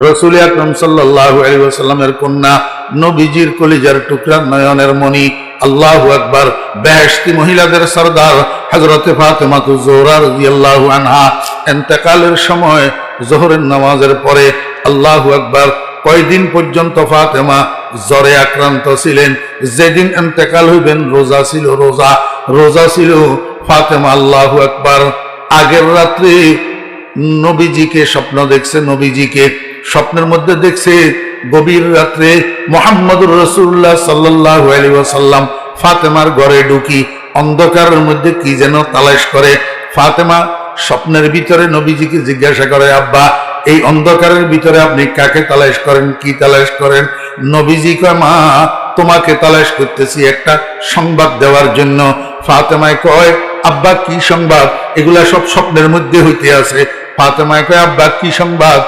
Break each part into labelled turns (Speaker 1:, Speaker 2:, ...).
Speaker 1: রাসূল আকরাম সাল্লাল্লাহু আলাইহি ওয়াসাল্লামের কন্যা, নবীজির কলিজার টুকরা, নয়নের মণি, আল্লাহু আকবার, বেহেশতি মহিলাদের সরদার হযরতে ফাতেমাতুজ জোহরা রাদিয়াল্লাহু আনহা ইন্তেকালের সময় যোহরের নামাজের পরে, আল্লাহু আকবার, কয়দিন পর্যন্ত ফাতেমা জ্বরে আক্রান্ত ছিলেন। যেদিন ইন্তেকাল হইবেন রোজা ছিল, রোজা ছিল ফাতেমা। আল্লাহু আকবার। আগের রাত্রে নবীজিকে স্বপ্ন দেখছে, নবীজিকে স্বপ্নের মধ্যে দেখছে গভীর রাত্রে মুহাম্মদুর রাসূলুল্লাহ সাল্লাল্লাহু আলাইহি ওয়াসাল্লাম ফাতেমার ঘরে ঢুকি অন্ধকারের মধ্যে কি যেন তালাশ করে। ফাতেমা স্বপ্নের ভিতরে নবীজিকে জিজ্ঞাসা করে, আব্বা, এই অন্ধকারের ভিতরে আপনি কাকে তালাশ করেন, কি তালাশ করেন? নবীজি কয়, মা, তোমাকে তালাশ করতেছি একটা সংবাদ দেওয়ার জন্য। ফাতেমায় কয়, আব্বা, কি সংবাদ? এগুলা সব স্বপ্নের মধ্যে হইতে আছে। ফাতেমায় কয়, আব্বা, কি সংবাদ?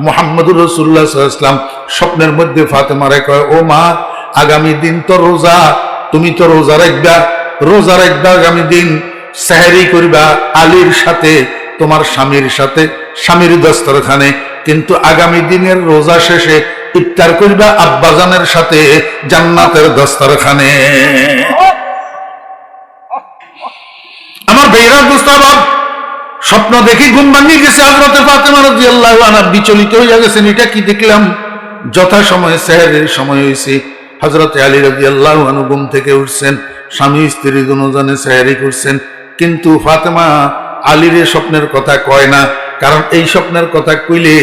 Speaker 1: মুহাম্মদুর রাসূলুল্লাহ সাল্লাল্লাহু আলাইহি ওয়াসাল্লাম স্বপ্নের মধ্যে ফাতেমারে কয়, ও মা, আগামী দিন তো রোজা, তুমি তো রোজা রাখবা আগামী দিন, সেহরি করবা আলীর সাথে, তোমার স্বামীর সাথে, স্বামীর দস্তরখানে। কিন্তু আগামী দিনের রোজা শেষে ইফতার করবা আব্বাজানের সাথে জান্নাতের দস্তরখানে। আমার বেরা দুস্তাবাব, স্বপ্ন দেখি ঘুম ভাঙিয়ে গেছে। হযরতে ফাতেমা রাদিয়াল্লাহু আনহা বিচলিত হইয়া গেছেন, এটা কি দেখলাম? যথা সময়ে সেহরির সময় হয়েছে। হযরতে আলী রাদিয়াল্লাহু আনহু ঘুম থেকে উঠছেন, স্বামী স্ত্রী দুজনে সেহরি করছেন। কিন্তু ফাতেমা আলীর স্বপ্নের কথা কয় না, কারণ এই স্বপ্নের কথা কইলে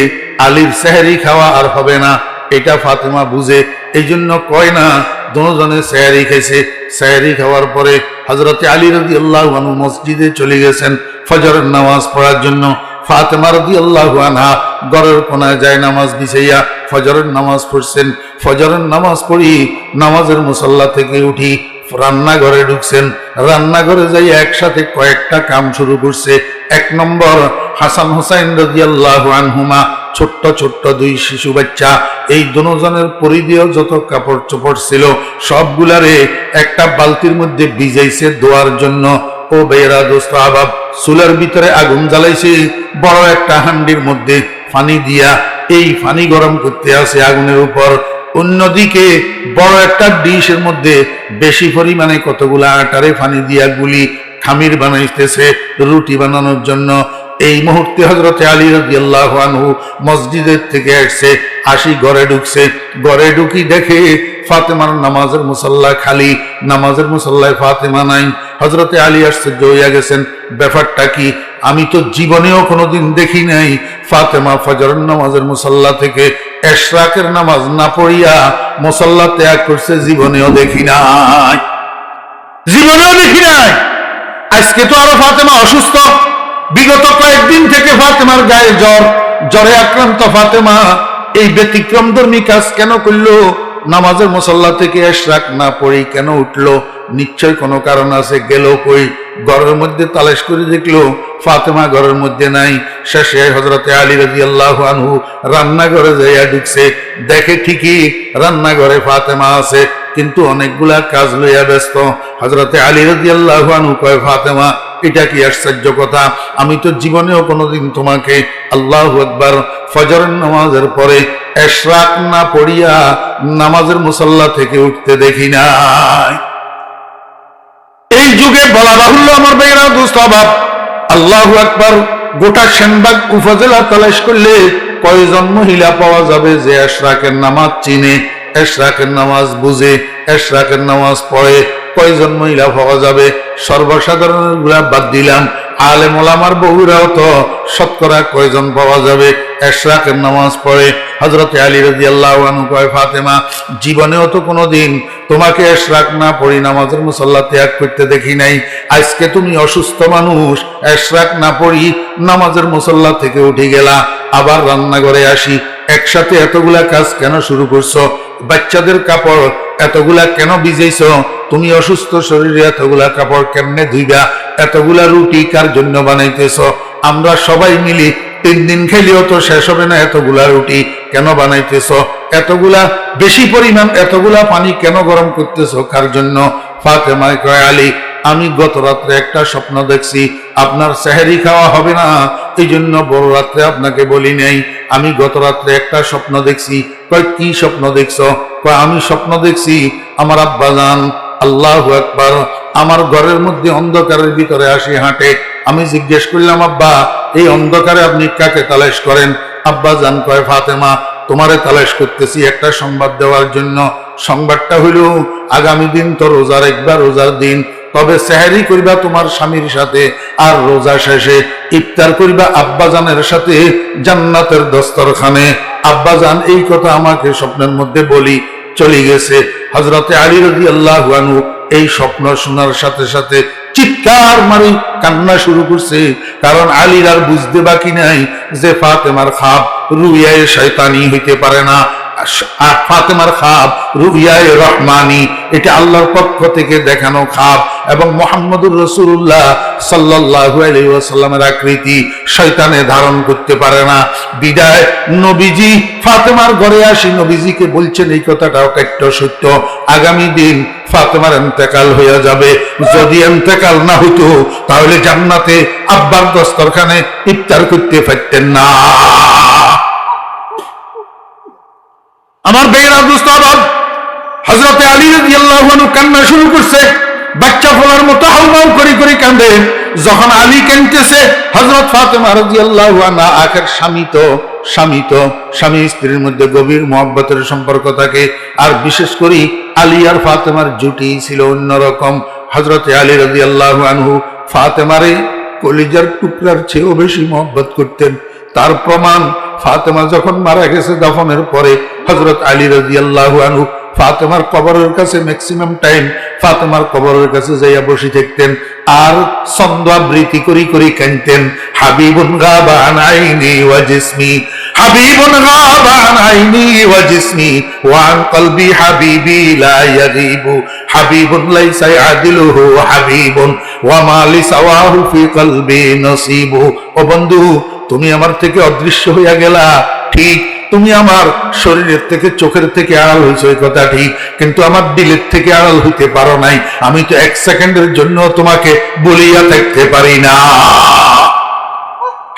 Speaker 1: আলীর সেহরি খাওয়া আর হবে না, এটা ফাতেমা বুঝে, এই জন্য কয় না। দুজনে সেহরি খাইছে। সেহরি খাওয়ার পরে হযরতে আলী রাদিয়াল্লাহু আনহু মসজিদে চলে গেছেন ফজরের নামাজ পড়ার জন্য। ফাতেমা রাদিয়াল্লাহু আনহা ঘরের কোনায় যায় নামাজ বিছাইয়া ফজরের নামাজ পড়ছেন। ফজরের নামাজ পড়ি নামাজের মুসল্লা থেকে উঠি রান্নাঘরে ঢুকছেন। রান্নাঘরে যাই একসাথে কয়েকটা কাম শুরু করছে। এক নম্বর, হাসান হুসাইন রাদিয়াল্লাহু আনহুমা, ছোট্ট ছোট্ট দুই শিশু বাচ্চা, এই দুজনের পরিধেয় যত কাপড় চোপড় ছিল সবগুলারে একটা বালতির মধ্যে ভিজাইছে ধোয়ার জন্য। ও বেরা দোস্ত আবাব, চুলার ভিতরে আগুন জ্বালাইছে, বড় একটা হান্ডির মধ্যে পানি দিয়া এই পানি গরম করতে আছে আগুনের উপর। অন্যদিকে বড় একটা ডিশের মধ্যে বেশি পরিমাণে কতগুলা আটারে পানি দিয়া গুলি খামির বানাইতেছে রুটি বানানোর জন্য। এই মুহূর্তে হযরতে আলী রাদিয়াল্লাহু আনহু মসজিদের থেকে আসছে, আসি ঘরে ঢুকছে। ঘরে ঢুকি দেখে ফাতেমার নামাজের মুসল্লা খালি, নামাজের মুসল্লায় ফাতেমা নাই। হযরতে আলী আশ্চর্য হইয়া গেছেন, ব্যাপারটা কি? আমি তো জীবনেও কোনোদিন দেখি নাই ফাতেমা ফজরের নামাজের মুসল্লা থেকে ইশরাকের নামাজ না পড়িয়া মুসল্লা ত্যাগ করছে, জীবনেও দেখি নাই। আজকে তো আরো ফাতেমা অসুস্থ। বিগত কয়েকদিন থেকে ফাতেমার গায়ে জ্বরে আক্রান্ত। ফাতেমা এই ব্যতিক্রমধর্মী কাজ কেন করলো? নামাজের মুসল্লা থেকে ইশরাক না পড়ি কেন উঠলো? নিশ্চয় কোনো কারণ আছে। গেল কই? ঘরের মধ্যে তালাশ করে দেখলো ফাতেমা ঘরের মধ্যে নাই। শেষে হযরতে আলী রাদিয়াল্লাহু আনহু রান্নাঘরে যাইয়া ঢুকছে, দেখে ঠিকই রান্নাঘরে ফাতেমা আছে, কিন্তু অনেকগুলা কাজ লইয়া ব্যস্ত। হযরতে আলী রাদিয়াল্লাহু আনহু কয়, ফাতেমা, এটা কি আশ্চর্য কথা! আমি তো জীবনেও কোনোদিন তোমাকে, আল্লাহু আকবার, ফজরের নামাজের পরে ইশরাক না পড়িয়া নামাজের মুসল্লা থেকে উঠতে দেখি নাই। এই যুগে বলা বাহুল্য আমার ভাইয়েরা দোস্ত আবাব, আল্লাহু আকবার, গোটা সেনবাগ উপজেলা তালাশ করলে কয়জন মহিলা পাওয়া যাবে যে ইশরাকের নামাজ চিনে, ইশরাকের নামাজ বুঝে, ইশরাকের নামাজ পড়ে? কয়জন মহিলা পাওয়া যাবে? সর্বসাধারণের গুলা বাদ দিলাম, আলেম ওলামার বহুরাও তো শতকরা কয়জন পাওয়া যাবে ইশরাকের নামাজ পড়ে? হযরতে আলী রাদিয়াল্লাহু আনহু কয়, ফাতেমা, জীবনেও তো কোনোদিন তোমাকে ইশরাক না পড়ি নামাজের মুসল্লা ত্যাগ করতে দেখি নাই। আজকে তুমি অসুস্থ মানুষ, ইশরাক না পড়ি নামাজের মুসল্লা থেকে উঠে গেলা। আবার রান্নাঘরে আসি, একসাথে এতগুলা কাজ কেন শুরু করছো? বাচ্চাদের কাপড় এতগুলা কেন ভিজাইছো? তুমি অসুস্থ শরীরে এতগুলা কাপড় কেমনে ধুইবা? এতগুলা রুটি কার জন্য বানাইতেছো? আমরা সবাই মিলি 3 দিন খাইলেও তো শেষ হবে না, এতগুলা রুটি কেন বানাইতেছো? এতগুলা বেশি পরিমাণ এতগুলা পানি কেন গরম করতেছো কার জন্য? ফাতেমা কয়, আলী, আমি গত রাত্রে একটা স্বপ্ন দেখছি, আপনার সেহরি খাওয়া হবে না, এই জন্য বড় রাত্রে আপনাকে বলি নাই। আমি গত রাত্রে একটা স্বপ্ন দেখছি। কয় কি স্বপ্ন দেখছো? কয় আমি স্বপ্ন দেখছি আমার আব্বাজান আল্লাহু আকবার আমার ঘরের মধ্যে অন্ধকারের ভিতরে আসি হাঁটে। আমি জিজ্ঞেস করলাম, আব্বা এই অন্ধকারে আপনি কাকে তালাশ করেন? আব্বাজান কয়, ফাতেমা তোমারে তালাশ করতেছি একটা সংবাদ দেওয়ার জন্য। সংবাদটা হইল আগামী দিন তো রোজার একবার রোজার দিন, তবে সেহরি করিবা তোমার স্বামীর সাথে, আর রোজা শেষে ইফতার করিবা আব্বাজানের সাথে জান্নাতের দস্তরখানে। আব্বাজান এই কথা আমাকে স্বপ্নের মধ্যে বলি চলে গেছে। হযরতে আলী রাদিয়াল্লাহু আনহু এই স্বপ্ন শোনার সাথে সাথে চিৎকার মারি কান্না শুরু করছে, কারণ আলীর আর বুঝতে বাকি নাই যে ফাতেমার খাব রুইয়ায়ে শয়তানি হইতে পারে না, ফাতেমার খাব রুইয়ায়ে রহমানি, এটা আল্লাহর পক্ষ থেকে দেখানো খাব, এবং মুহাম্মদুর রাসূলুল্লাহ সাল্লাল্লাহু আলাইহি ওয়াসাল্লামের আকৃতি শয়তানে ধারণ করতে পারে না। বিদায় নবীজি ফাতেমার ঘরে আসি নবীজিকে বলছেন এই কথাটা একটা সত্য, আগামী দিন ফাতেমার ইন্তেকাল হয়ে যাবে। যদি ইন্তেকাল না হইতো তাহলে জান্নাতে আব্বার দস্তরখানে ইফতার করতে পারতেন না। আমার বেয়েরা দোস্ত আবাব, হযরতে আলী রাদিয়াল্লাহু আনহু কান্না শুরু করছে, বাচ্চা ফোলার মতো হাউমাউ করে করে কান্দে। যখন আলী কাঁদতেছে, হযরত ফাতেমা রাদিয়াল্লাহু আনহা আখের স্বামী স্ত্রীর মধ্যে গভীর মহব্বতের সম্পর্ক থাকে, আর বিশেষ করে আলী আর ফাতেমার জুটি ছিল অন্যরকম। হযরতে আলী রাদিয়াল্লাহু আনহু ফাতেমারে কলিজার টুকরার চেয়েও বেশি মহব্বত করতেন। তার প্রমাণ ফাতেমা যখন মারা গেছে দফনের পরে হযরত আলী রাদিয়াল্লাহু আনহু ফাতেমার কবরের কাছে ম্যাক্সিমাম টাইম ফাতেমার কবরের কাছে যাইয়া বসে থাকতেন, আর ছন্দ আবৃত্তি করি করি কাঁদতেন, হাবিবুন গাবা আন আইনি ওয়া জিসমি, হাবিবুন গাবা আন আইনি ওয়া জিসমি ওয়া আন কলবি হাবিবি লা ইয়াগিবু, হাবিবুন লাইসা ইয়াদিলুহু হাবিবুন ওয়া মা লিসাওয়াহু ফি কলবি নসিবু। ও বন্ধু, তুমি আমার থেকে অদৃশ্য হইয়া গেলা ঠিক, তুমি আমার শরীরের থেকে চোখের থেকে আড়াল হয়েছে ওই কথা ঠিক, কিন্তু আমার দিলের থেকে আড়াল হইতে পারো নাই। আমি তো এক সেকেন্ডের জন্য তোমাকে বলিয়া থাকতে পারি না।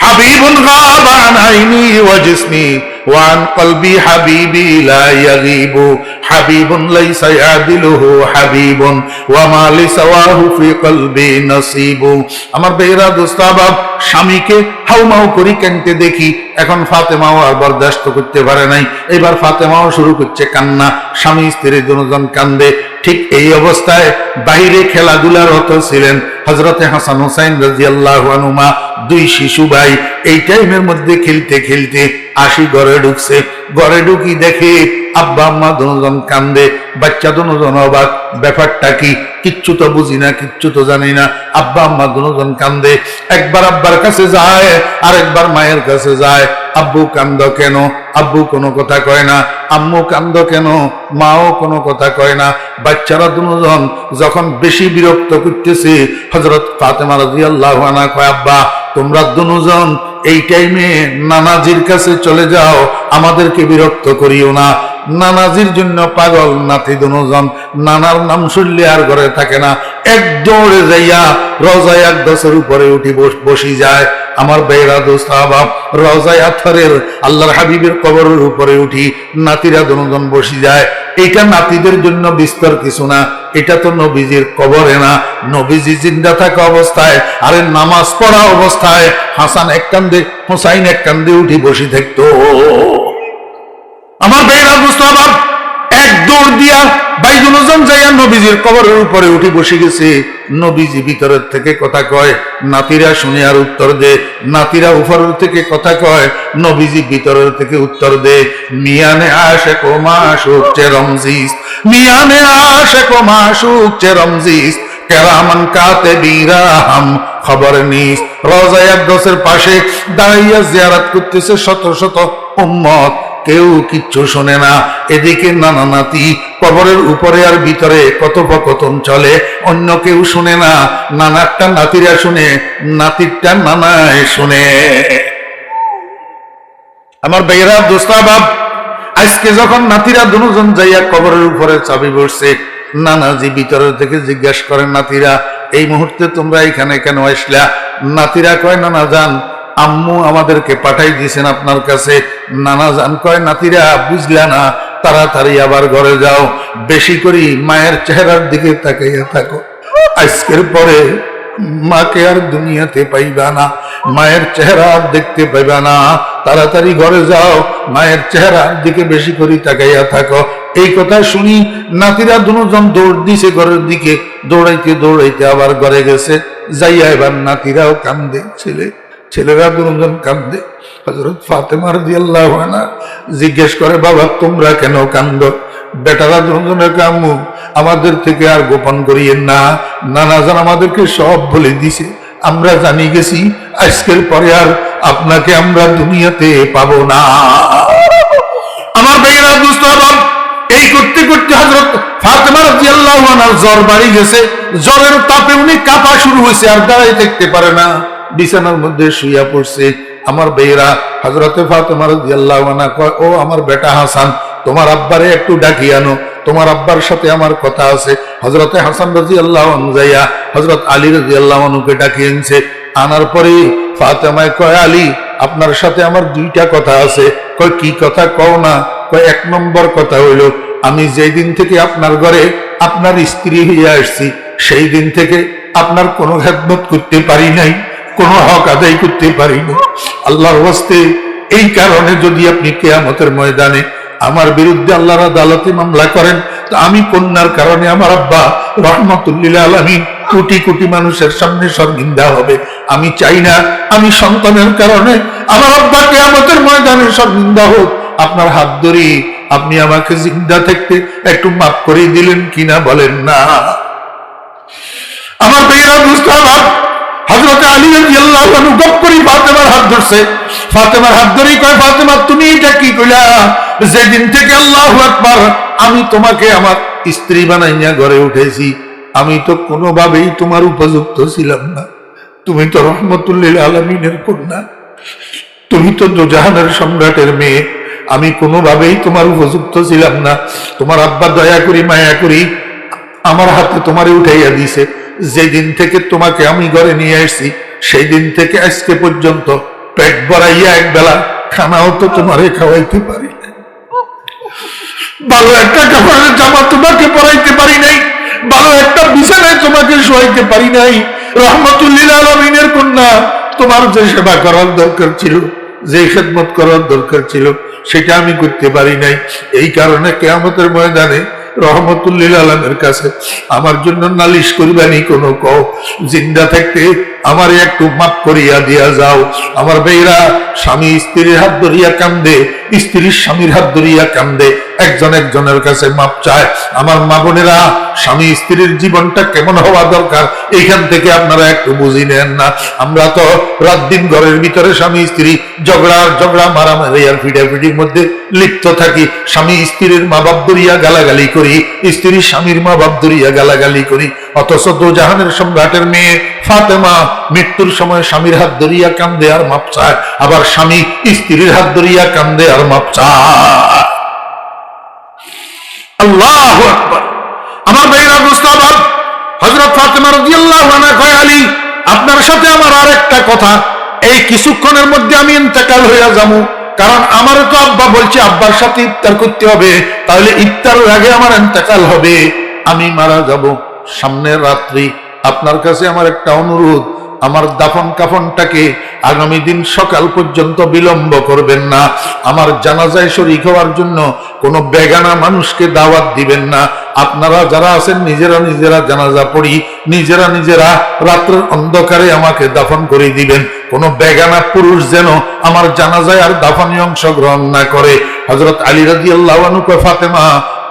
Speaker 1: হাবিবুন গাবা আন আইনি ওয়া জিসমি ওয়া আন কলবি হাবিবি লা ইয়াগিবু, হাবিবুন লাইসা ইয়াদিলুহু হাবিবুন ওয়া মা লিসাওয়াহু ফি কলবি নসিবু। আমার বেয়েরা দোস্ত আবাব, স্বামীকে হাউমাউ করি কাঁদতে দেখি, এখন ফাতেমাও আর বরদাস্ত করতে পারে নাই, এবার ফাতেমাও শুরু করছে কান্না, স্বামী স্ত্রী দুজন কান্দে। ঠিক এই অবস্থায় বাইরে খেলাধুলারত ছিলেন হযরতে হাসান হুসাইন রাদিয়াল্লাহু আনহুমা, দুই শিশু ভাই। এই টাইমের মধ্যে খেলতে খেলতে আসি ঘরে ঢুকছে, ঘরে ঢুকি দেখে আব্বা আম্মা দুজন কান্দে, বাচ্চা দুজন অবাক, ব্যাপারটা কি? কিচ্ছু তো বুঝি না, কিচ্ছু তো জানি না। আব্বা আম্মা দুজন কান্দে, একবার আব্বার কাছে যায় আর একবার মায়ের কাছে যায়। আব্বু কান্দ কেন? আব্বু কোনো কথা কয় না। আম্মু কান্দ কেন? মাও কোনো কথা কয় না। বাচ্চারা দুজন যখন বেশি বিরক্ত করতেছে, হযরত ফাতেমা রাদিয়াল্লাহু আনহা কয়, আব্বা তোমরা দুজন এই টাইমে নানাজির কাছে চলে যাও, আমাদেরকে বিরক্ত করিও না। নানাজির জন্য পাগল নাতি দুজন, নানার নাম শুনলে আর ঘরে থাকে না, এক দৌড়ে যাইয়া রওজায়ে আকদাসের উপরে উঠি বসি যায়। আমার বেয়েরা দোস্ত আবাব, রওজায়ে আতহারের আল্লাহর হাবিবের কবরের উপরে উঠি নাতিরা দুজন বসি যায়। এটা নাতিদের জন্য বিস্তর কিছু না, এটা তো নবীজির কবরে না, নবীজি জিন্দা থাকা অবস্থায় আরে নামাজ পড়া অবস্থায় হাসান এক কান্দে হুসাইন এক কান্দে উঠি বসি থাকতো। আমার বেয়েরা দোস্ত আবাব, এক দৌড় দিয়া ভাই দুজন যাইয়া নবীজির কবরের উপরে উঠি বসে গেছে। নবীজি ভিতরের থেকে কথা কয়, নাতিরা শুনে আর উত্তর দে। নাতিরা উপরের থেকে কথা কয়, নবীজি ভিতরের থেকে উত্তর দে। মিয়ানে আশেক ও মাশুক চে রমজিস, মিয়ানে আশেক ও মাশুক চে রমজিস, কেরামান কাতিবিরা হাম খবর নিস। রওজায়ে আকদাসের পাশে দাঁড়াইয়া জিয়ারত করতেছে শত শত উম্মত, কেউ কিচ্ছু শোনে না। এদিকে নানা নাতি কবরের উপরে আর ভিতরে কথোপকথন চলে, অন্য কেউ শুনে না। নানারটা নাতিরা শুনে, নাতিরটা নানায় শুনে। আমার বেয়েরা দোস্ত আবাব, আজকে যখন নাতিরা দুজন যাইয়া কবরের উপরে চাবি বসছে, নানাজি ভিতরের থেকে জিজ্ঞাসা করেন, নাতিরা এই মুহূর্তে তোমরা এখানে কেন আসলা? নাতিরা কয়, নানা যান আম্মু আমাদেরকে পাঠাই দিয়েছেন আপনার কাছে। নানা যান কয়, নাতিরা বুঝলা না, তাড়াতাড়ি আবার ঘরে যাও, বেশি করে মায়ের চেহারার দিকে তাকাইয়া থাকো। আজকের পরে মাকে আর দুনিয়াতে পাইবা না, মায়ের চেহারা আর দেখতে পাইবা না, তাড়াতাড়ি ঘরে যাও, মায়ের চেহারার দিকে বেশি করে তাকাইয়া থাকো। এই কথা শুনি নাতিরা দুজন দৌড় দিছে ঘরের দিকে, দৌড়াইতে দৌড়াইতে আবার ঘরে গেছে। যাইয়া এবার নাতিরাও কান্দে, ছেলেরা দুজন কান্দে। হযরত ফাতেমা রাদিয়াল্লাহু আনহা জিজ্ঞেস করে, বাবা তোমরা কেন কান্দো? বেটারা দুজনে কামু আমাদের থেকে আর গোপন করিয়েন না, নানা জান আমাদেরকে সব বলে দিছে, আমরা জানি গেছি আজকের পরে আর আপনাকে আমরা দুনিয়াতে পাবো না। আমার ভাইয়েরা দুস্থবাব, এই করতে করতে হযরত ফাতেমা রাদিয়াল্লাহু আনহার জ্বর বাড়ি গেছে। জ্বরের তাপে উনি কাঁপা শুরু হয়েছে, আর দাঁড়াই থাকতে পারে না, বিছানার মধ্যে শুইয়া পড়ছে। আমার ভাইয়েরা, হযরতে ফাতেমা রাদিয়াল্লাহু আনহা কয়, ও আমার বেটা হাসান, তোমার আব্বারে একটু ডাকি আনো, তোমার আব্বার সাথে আমার কথা আছে। হযরতে হাসান রাদিয়াল্লাহু আনহু যাইয়া হযরত আলী রাদিয়াল্লাহু আনহুকে ডাকি আনছে। আনার পরে ফাতেমায় কয়, আলী আপনার সাথে আমার দুইটা কথা আছে। কয় কি কথা? কও না। কয় এক নম্বর কথা হইল, আমি যেই দিন থেকে আপনার ঘরে আপনার স্ত্রী হইয়া আসছি, সেই দিন থেকে আপনার কোনো খেদমত করতে পারি নাই, কোনো হক আদায় করতে পারি নাই। আল্লাহর ওয়াস্তে এই কারণে যদি আপনি কিয়ামতের ময়দানে আমার বিরুদ্ধে আল্লাহর আদালতে মামলা করেন, তো আমি কন্যার কারণে আমার আব্বা রাহমাতুল লিল আলামিন কোটি কোটি মানুষের সামনে শর্মিন্দা হবে। আমি চাই না আমি সন্তানের কারণে আমার আব্বা কিয়ামতের ময়দানে শর্মিন্দা হোক। আপনার হাত ধরি আপনি আমাকে জিন্দা থাকতে একটু মাফ করে দিলেন কিনা বলেন না? আমার ভাইয়েরা মুস্তাফা হযরত আলী রাদিয়াল্লাহু আনহু গপ করে ফাতেমার হাত ধরছে। ফাতেমার হাত ধরে কয়, ফাতেমা তুমি এটা কি কইলা? যেদিন থেকে আল্লাহু আকবার আমি তোমাকে আমার স্ত্রী বানাইয়া ঘরে উঠেছি, আমি তো কোনোভাবেই তোমার উপযুক্ত ছিলাম না। তুমি তো রহমতুল লিল আলামিনের কন্যা, তুমি তো দোজাহানের সম্রাটের মেয়ে, আমি কোনোভাবেই তোমার উপযুক্ত ছিলাম না। তোমার আব্বা দয়া করি মায়া করি আমার হাতে তোমারে উঠাইয়া দিছে। যেদিন থেকে তোমাকে আমি ঘরে নিয়ে আসছি, সেই দিন থেকে আজকে পর্যন্ত পেট ভরাইয়া এক বেলা খানাও তো তোমারে খাওয়াইতে পারি নাই, ভালো একটা কাপড়ের জামা তোমাকে পরাইতে পারি নাই, ভালো একটা বিছানায় তোমাকে শোয়াইতে পারি নাই। রহমতুল লিল আলামিনের কন্যা, তোমার যে সেবা করার দরকার ছিল, যে খেদমত করার দরকার ছিল, সেটা আমি করতে পারি নাই। এই কারণে কিয়ামতের ময়দানে রহমতুল লিল আলামিনের কাছে আমার জন্য নালিশ করিবানি কোনো কও, জিন্দা থাকতে আমার একটু মাফ করিয়া দিয়া যাও। আমার ভাইরা, স্বামী স্ত্রীর হাত ধরিয়া কান্দে, স্ত্রীর স্বামীর হাত ধরিয়া কান্দে, একজন একজনের কাছে মাপ চায়। আমার মা বোনেরা, স্বামী স্ত্রীর জীবনটা কেমন হওয়া দরকার এইখান থেকে আপনারা একটু বুঝি নেন না। আমরা তো রাত দিন ঘরের ভিতরে স্বামী স্ত্রী ঝগড়া মারামারি আর ফিটাফিটির মধ্যে লিপ্ত থাকি। স্বামী স্ত্রীর মা বাপ ধরিয়া গালাগালি করি, স্ত্রী স্বামীর মা বাপ ধরিয়া গালাগালি করি। অথচ দোজাহানের সম্রাটের মেয়ে ফাতেমা মৃত্যুর সময় স্বামীর হাত ধরিয়া কান্দে আর মাপ চায়, আবার স্বামী স্ত্রীর হাত ধরিয়া কান্দে আর মাপ চায়। আল্লাহু আকবার। আমার ভাইরা মুস্তাফা, হযরত ফাতেমা রাদিয়াল্লাহু আনহা কয়, আলী আপনার সাথে আমার আরেকটা কথা, এই কিছুক্ষণের মধ্যে আমি ইন্তেকাল হইয়া যাবো, কারণ আমার তো আব্বা বলছে আব্বার সাথে ইফতার করতে হবে, তাহলে ইফতারের আগে আমার ইন্তেকাল হবে, আমি মারা যাব। সামনের রাত্রি আপনার কাছে আমার একটা অনুরোধ, আমার দাফন কাফনটাকে আগামী দিন সকাল পর্যন্ত বিলম্ব করবেন না। আমার জানাজায় শরীক হওয়ার জন্য কোনো বেগানা মানুষকে দাওয়াত দিবেন না। আপনারা যারা আছেন নিজেরা নিজেরা জানাজা পড়ি, নিজেরা নিজেরা রাত্রের অন্ধকারে আমাকে দাফন করে দিবেন। কোনো বেগানা পুরুষ যেন আমার জানাজায় আর দাফনে অংশগ্রহণ না করে। হযরত আলী রাদিয়াল্লাহু আনহু কয়, ফাতেমা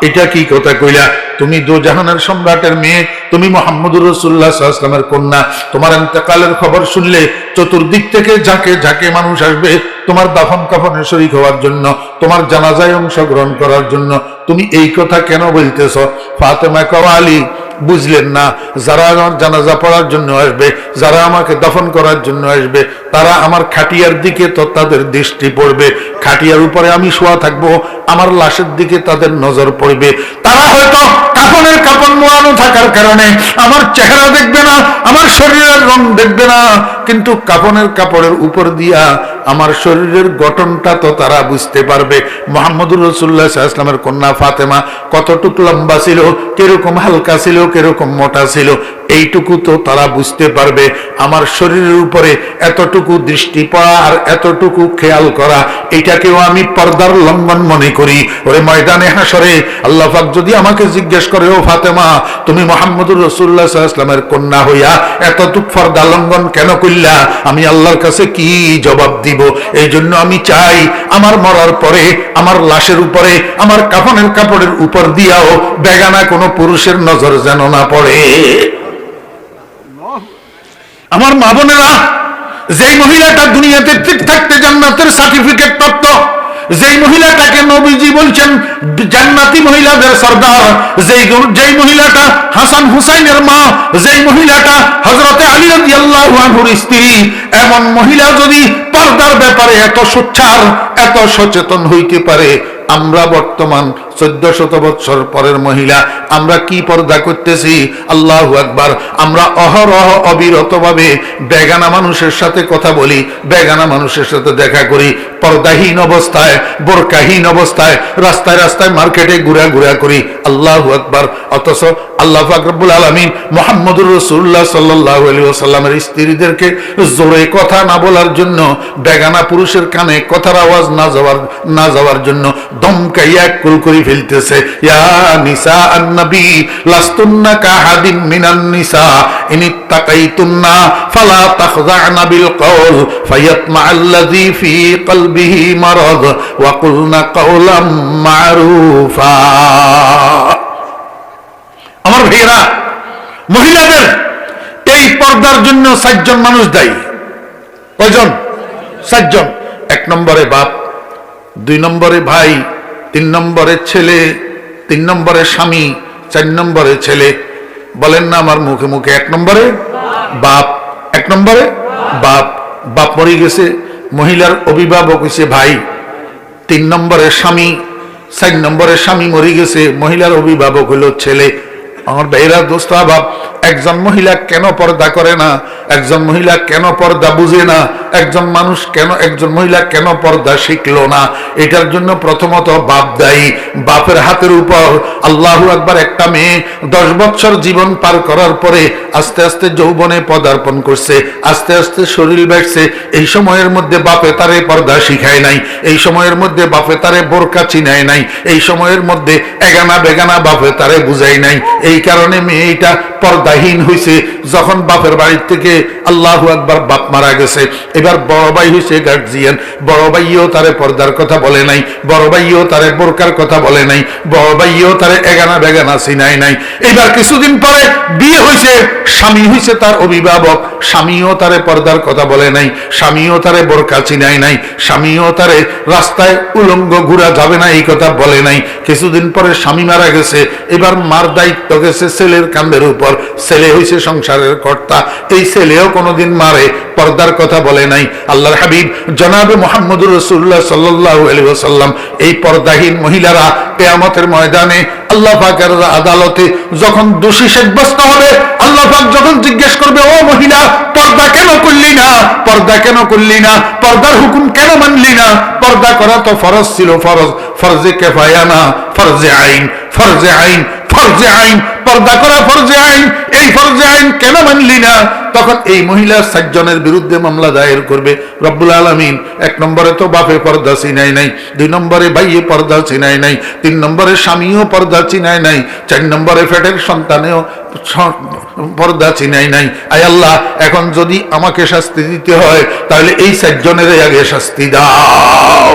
Speaker 1: এটা কি কথা কইলা? তুমি দোজাহানের সম্রাটের মেয়ে, তুমি মুহাম্মদুর রাসূলুল্লাহ সাল্লাল্লাহু আলাইহি ওয়াসাল্লামের কন্যা, তোমার ইন্তেকালের খবর শুনলে চতুর্দিক থেকে ঝাঁকে ঝাঁকে মানুষ আসবে তোমার দাফন কাফনে শরীক হওয়ার জন্য, তোমার জানাজায় অংশগ্রহণ করার জন্য। তুমি এই কথা কেন বলতেছ? ফাতেমা কয়, আলী বুঝলেন না, যারা আমার জানাজা পড়ার জন্য আসবে, যারা আমাকে দফন করার জন্য আসবে, তারা আমার খাটিয়ার দিকে তো তাদের দৃষ্টি পড়বে, খাটিয়ার উপরে আমি শোয়া থাকবো, আমার লাশের দিকে তাদের নজর পড়বে। তারা হয়তো কাফনের কাপড় মোড়ানো থাকার কারণে আমার চেহারা দেখবে না, আমার শরীরের রং দেখবে না, কিন্তু কাফনের কাপড়ের উপর দিয়া আমার শরীরের গঠনটা তো তারা বুঝতে পারবে। মুহাম্মদুর রাসূলুল্লাহ সাল্লাল্লাহু আলাইহি ওয়াসাল্লামের কন্যা ফাতেমা কতটুকু লম্বা ছিল, কিরকম হালকা ছিল, কিরকম মোটা ছিল, এইটুকু তো তারা বুঝতে পারবে। আমার শরীরের উপরে এতটুকু দৃষ্টি পড়া আর এতটুকু খেয়াল করা, এটাকেও আমি পর্দার লঙ্ঘন মনে করি। ওরে ময়দানে হাসরে আল্লাহ পাক যদি আমাকে জিজ্ঞেস করে, ও ফাতেমা তুমি মুহাম্মদুর রাসূলুল্লাহ সাল্লাল্লাহু আলাইহি ওয়াসাল্লামের কন্যা হইয়া এতটুক পর্দা লঙ্ঘন কেন কইলা, আমি আল্লাহর কাছে কি জবাব দিব? এই জন্য আমি চাই আমার মরার পরে আমার লাশের উপরে আমার কাফনের কাপড়ের উপর দিয়াও বেগানা কোনো পুরুষের নজর যেন না পড়ে। আমার মা বোনেরা, যেই মহিলাটা দুনিয়াতে ঠিক থাকতে জান্নাতের সার্টিফিকেট প্রাপ্ত, যেই মহিলাটাকে নবীজি বলছেন জান্নাতি মহিলাদের সর্দার, যেই মহিলাটা হাসান হুসাইনের মা, যেই মহিলাটা হযরতে আলী রাদিয়াল্লাহু আনহুর স্ত্রী, এমন মহিলা যদি পর্দার ব্যাপারে এত সোচ্চার, এত সচেতন হইতে পারে, আমরা বর্তমান 1400 বছর পরের মহিলা আমরা কি পর্দা করতেছি? আল্লাহু আকবার। আমরা অহরহ অবিরতভাবে বেগানা মানুষের সাথে কথা বলি, বেগানা মানুষের সাথে দেখা করি, পর্দাহীন অবস্থায়, বোরকাহীন অবস্থায় রাস্তায় রাস্তায় মার্কেটে ঘুরা করি। আল্লাহু আকবার। অথচ আল্লাহ পাক রব্বুল আলামিন মুহাম্মদুর রাসূলুল্লাহ সাল্লাল্লাহু আলাইহি ওয়াসাল্লামের স্ত্রীদেরকে জোরে কথা না বলার জন্য, বেগানা পুরুষের কানে কথার আওয়াজ না যাওয়ার জন্য দমকাইয়া কুল করে ফেলতেছে, ইয়া নিসা আন-নবী লাস্তুন্না কাহাদিন মিনান নিসা ইনিত্তাকাইতুন্না ফালা তাখযা'না বিল কওল ফায়াতমা'আল্লাযী ফী কলবিহি মারাদ ওয়া কুলনা কাওলাম মা'রুফা। আমার ভাইয়েরা, মহিলাদের এই পর্দার জন্য 7 জন মানুষ দায়ী। কয়জন? 7 জন। 1 নম্বরে বাপ, 2 নম্বরে ভাই, 3 নম্বরে ছেলে, 3 নম্বরে স্বামী, 4 নম্বরে ছেলে। বলেন না আমার মুখে মুখে, 1 নম্বরে বাপ, 1 নম্বরে বাপ। বাপ মরে গেছে, মহিলার অভিভাবক হইছে ভাই। 3 নম্বরে স্বামী, 4 নম্বরে স্বামী মরে গেছে, মহিলার অভিভাবক হলো ছেলে। আমার ভাইরা, দোস্ত আবাব, একজন মহিলা কেন পর্দা করে না, একজন মহিলা কেন পর্দা বুঝে না, একজন মহিলা কেন পর্দা শিখলো না? এটার জন্য প্রথমত বাপ দায়ী। বাপের হাতের উপর আল্লাহু আকবার। একটা মেয়ে 10 বছর জীবন পার করার পরে আস্তে আস্তে যৌবনে পদার্পণ করছে, আস্তে আস্তে শরীর বেড়ছে। এই সময়ের মধ্যে বাপে তারে পর্দা শিখায় নাই, এই সময়ের মধ্যে বাপে তারে বোরকা চিনায় নাই, এই সময়ের মধ্যে এগানা বেগানা বাপে তারে বুঝাই নাই। এই কারণে মেয়েটা পর্দাহীন হইছে। যখন বাপের বাড়ি থেকে আল্লাহু আকবার বাপ মারা গেছে, এবার বড় ভাই হইছে গার্জিয়ান। বড় ভাইও তারে পর্দার কথা বলে নাই, বড় ভাইও তারে বোরকার কথা বলে নাই, বড় ভাইও তারে এগানা বেগানা চিনাই নাই। এবার কিছুদিন পরে বিয়ে হইছে, স্বামী হইছে তার অভিভাবক, স্বামীও তারে পর্দার কথা বলে নাই, স্বামীও তারে বোরকা চিনাই নাই, স্বামীও তারে রাস্তায় উলঙ্গ ঘুরা যাবে না এই কথা বলে নাই। কিছুদিন পরে স্বামী মারা গেছে, এবার মার দায়িত্ব গেছে ছেলের কাঁধের উপর। ছেলে হইছে সংসারের কর্তা, এই ছেলেও কোনোদিন মারে পর্দার কথা বলে নাই। আল্লাহর হাবিব জনাবে মুহাম্মদুর রাসূলুল্লাহ সাল্লাল্লাহু আলাইহি ওয়াসাল্লাম এই পর্দাহীন মহিলারা কিয়ামতের ময়দানে আল্লাহ পাকের আদালতে যখন দোষী সাব্যস্ত হবে, আল্লাহ পাক যখন জিজ্ঞেস করবে, ও মহিলা পর্দা কেন করলি না, পর্দা কেন করলি না, পর্দার হুকুম কেন মানলি না? পর্দা করা তো ফরজ ছিল, ফরজে কিফায়া না, ফরজে আইন, ফরজে আইন, ফরজে আইন। পর্দা করা ফরজে আইন, এই ফরজে আইন কেন মানলি না? তখন এই মহিলা 7 জনের বিরুদ্ধে মামলা দায়ের করবে রব্বুল আলামিন। 1 নম্বরে তো বাপে পর্দা চিনাই নাই, 2 নম্বরে ভাইয়ে পর্দা চিনাই নাই, 3 নম্বরে স্বামীও পর্দা চিনাই নাই, 4 নম্বরে পেটের সন্তানেও পর্দা চিনাই নাই। আয় আল্লাহ, এখন যদি আমাকে শাস্তি দিতে হয় তাহলে এই 7 জনের আগে শাস্তি দাও।